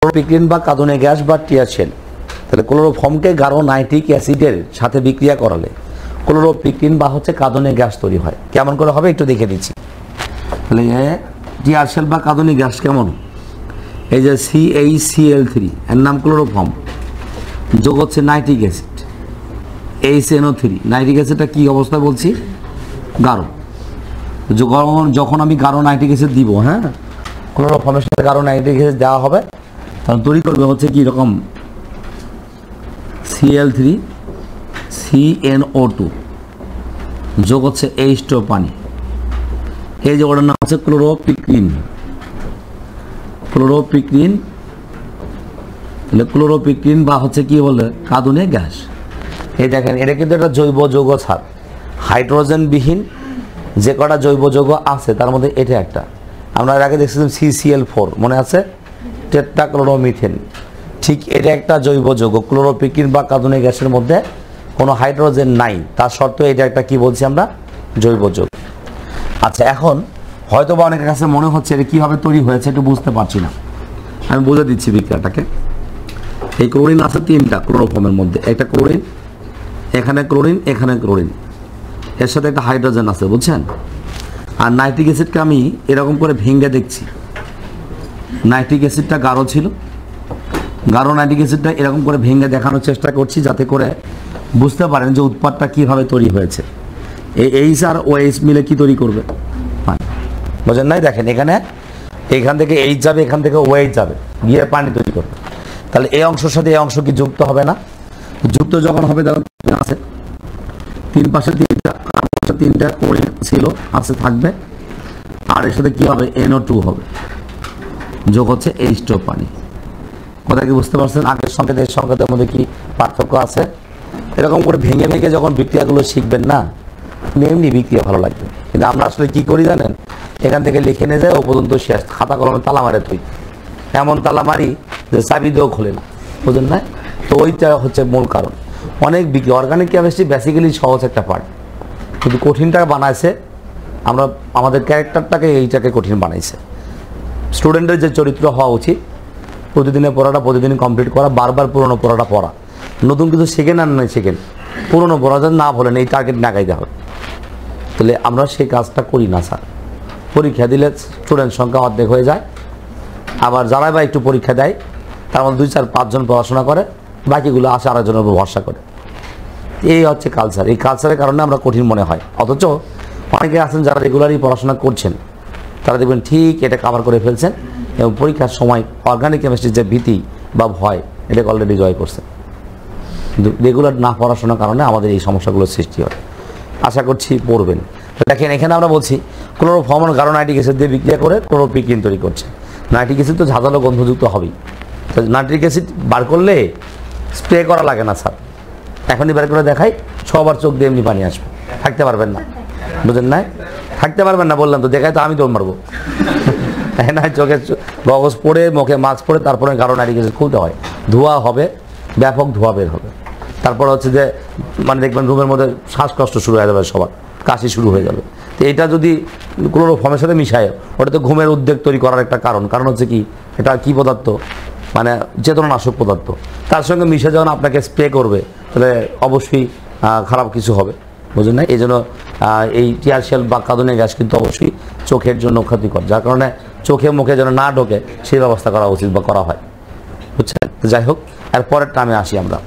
Chloropicrin বা কাঁদুনে gas বা tear shell, তাহলে ক্লোরোফর্মকে গাঢ় নাইট্রিক অ্যাসিডের সাথে বিক্রিয়া করালে ক্লোরোপিক্রিন বা কাঁদুনে গ্যাস তৈরি হয়। কেমন করে হবে একটু দেখে দিচ্ছি। তাহলে টিয়ারশেল বা কাঁদুনে গ্যাস কেমন, এই যে CH3 এর নাম ক্লোরোফর্ম, যোগ হচ্ছে নাইট্রিক অ্যাসিড HNO3। নাইট্রিক অ্যাসিডটা কী অবস্থায় বলছি, গাঢ়। যখন আমি গাঢ় নাইট্রিক অ্যাসিড দিব, হ্যাঁ, ক্লোরোফর্মের সাথে গাঢ় নাইট্রিক অ্যাসিড দেওয়া হবে, তাহলে তৈরি করবে হচ্ছে কি রকম Cl3 CnO2 যোগ হচ্ছে H2 পানি। এই যে ওটার নাম হচ্ছে ক্লোরোপিক্রিন। ক্লোরোপিক্রিন, তাহলে ক্লোরোপিক্রিন বা হচ্ছে কি বলে কাঁদুনে গ্যাস। এই দেখেন, এটা কিন্তু একটা জৈব যৌগ ছাড়, হাইড্রোজেনবিহীন যে কটা জৈব যৌগ আছে তার মধ্যে এটা একটা। আমরা এর আগে দেখছিলাম CCl4, মনে আছে, টেট্রাক্লোরোমিথেন। ঠিক এটা একটা জৈব যৌগ। ক্লোরোপিক্রিন বা কাঁদুনে গ্যাসের মধ্যে কোনো হাইড্রোজেন নাই, তার সত্ত্বেও এটা একটা কি বলছি আমরা, জৈব যৌগ। আচ্ছা, এখন হয়তো বা অনেকের কাছে মনে হচ্ছে এটা কীভাবে তৈরি হয়েছে একটু বুঝতে পারছি না, আমি বুঝে দিচ্ছি বিক্রিয়াটাকে। এই ক্লোরিন আছে তিনটা ক্লোরোফর্মের মধ্যে, একটা ক্লোরিন, এখানে ক্লোরিন, এখানে ক্লোরিন, এর সাথে একটা হাইড্রোজেন আছে, বুঝছেন। আর নাইট্রিক অ্যাসিডকে আমি এরকম করে ভেঙে দেখছি। নাইট্রিক অ্যাসিডটা গাঢ় ছিল, গাঢ় নাইট্রিক অ্যাসিডটা এরকম করে ভেঙে দেখানোর চেষ্টা করছি যাতে করে বুঝতে পারেন যে উৎপাদটা কীভাবে তৈরি হয়েছে। এই এইচ আর OH মিলে কি তৈরি করবে, বোঝেন নাই? দেখেন এখান থেকে এইচ যাবে, এখান থেকে OH যাবে, গিয়ে পানি তৈরি করবে। তাহলে এই অংশের সাথে এই অংশ কি যুক্ত হবে না? যুক্ত যখন হবে তখন আছে তিন পাশে তিনটা ক্লোরিন ছিল, আছে, থাকবে। আর এর সাথে কি হবে, NO2 হবে, যোগ হচ্ছে H2 পানি। কথা কি বুঝতে পারছেন? আগের সংকেত এর সংকেতের মধ্যে কি পার্থক্য আছে? এরকম করে ভেঙে ভেঙে যখন বিক্রিয়াগুলো শিখবেন না, এমনি বিক্রিয়া ভালো লাগবে। কিন্তু আমরা আসলে কি করি জানেন, এখান থেকে লিখে নিয়ে যায় ও পর্যন্ত শেষ, খাতা কলমে তালা মারে তুই, এমন তালা মারি যে চাবি দিয়েও খোলে না, বুঝলেন না? তো ওইটা হচ্ছে মূল কারণ। অনেক বিক্রি, অর্গানিক কেমিস্ট্রি বেসিক্যালি সহজ একটা পার্ট, কিন্তু কঠিনটা বানাইছে আমরা, আমাদের ক্যারেক্টারটাকে এইটাকে কঠিন বানাইছে। স্টুডেন্টের যে চরিত্র হওয়া উচিত, প্রতিদিনের পড়াটা প্রতিদিন কমপ্লিট করা, বারবার পুরনো পড়াটা পড়া, নতুন কিছু শেখেন আর নয় শেখেন, পুরনো পড়াটা না বলেন এই টার্গেট না গাইতে হবে। তাহলে আমরা সেই কাজটা করি না স্যার। পরীক্ষা দিলে স্টুডেন্ট সংখ্যা অর্ধেক হয়ে যায়, আবার যারা বা একটু পরীক্ষা দেয় তার মধ্যে 2-4-5 জন পড়াশোনা করে, বাকিগুলো আসে আরেকজনের উপর ভরসা করে। এই হচ্ছে কালচার। এই কালচারের কারণে আমরা কঠিন মনে হয়। অথচ অনেকে আছেন যারা রেগুলারই পড়াশোনা করছেন, তারা দেখবেন ঠিক এটা কভার করে ফেলছেন এবং পরীক্ষার সময় অর্গানিক কেমিস্ট্রির যে ভীতি বা ভয়, এটাকে অলরেডি জয় করছেন। কিন্তু রেগুলার না পড়াশোনার কারণে আমাদের এই সমস্যাগুলোর সৃষ্টি হয়। আশা করছি পড়বেন। দেখেন, এখানে আমরা বলছি ক্লোরোফর্ম গাঢ় নাইট্রিক অ্যাসিড দিয়ে বিক্রিয়া করে ক্লোরোপিক্রিন তৈরি করছে। নাইট্রিক অ্যাসিড তো ঝাঁঝালো গন্ধযুক্ত হবেই। নাইট্রিক অ্যাসিড বার করলে স্প্রে করা লাগে না স্যার, এখনই বার করে দেখাই, সবার চোখ দিয়ে এমনি পানি আসবে, থাকতে পারবেন না, বুঝেন না? থাকতে পারবেন না বললাম তো, দেখাই তো আমি দৌড় মারবো, তাই না? চোখে গগজ পরে, মুখে মাস্ক পরে, তারপরে গাঢ় নাইট্রিক অ্যাসিড খুলতে হয়, ধোয়া হবে, ব্যাপক ধোয়া বের হবে। তারপর হচ্ছে যে মানে দেখবেন রুমের মধ্যে শ্বাসকষ্ট শুরু হয়ে যাবে, সবার কাশি শুরু হয়ে যাবে। তো এটা যদি ক্লোরোফর্মের সাথে মিশায়, ওটা তো ঘুমের উদ্বেগ তৈরি করার একটা কারণ হচ্ছে কি, এটা কি পদার্থ, মানে চেতনানাশক পদার্থ। তার সঙ্গে মিশে যখন আপনাকে স্প্রে করবে, তাহলে অবশ্যই খারাপ কিছু হবে, বুঝলেন না? এই জন্য এই টিয়ারশেল বা কাঁদুনে গ্যাস কিন্তু অবশ্যই চোখের জন্য ক্ষতিকর, যার কারণে চোখে মুখে যেন না ঢোকে সেই ব্যবস্থা করা উচিত বা করা হয়, বুঝছেন? যাই হোক, আর পরেরটা আমি আসি আমরা।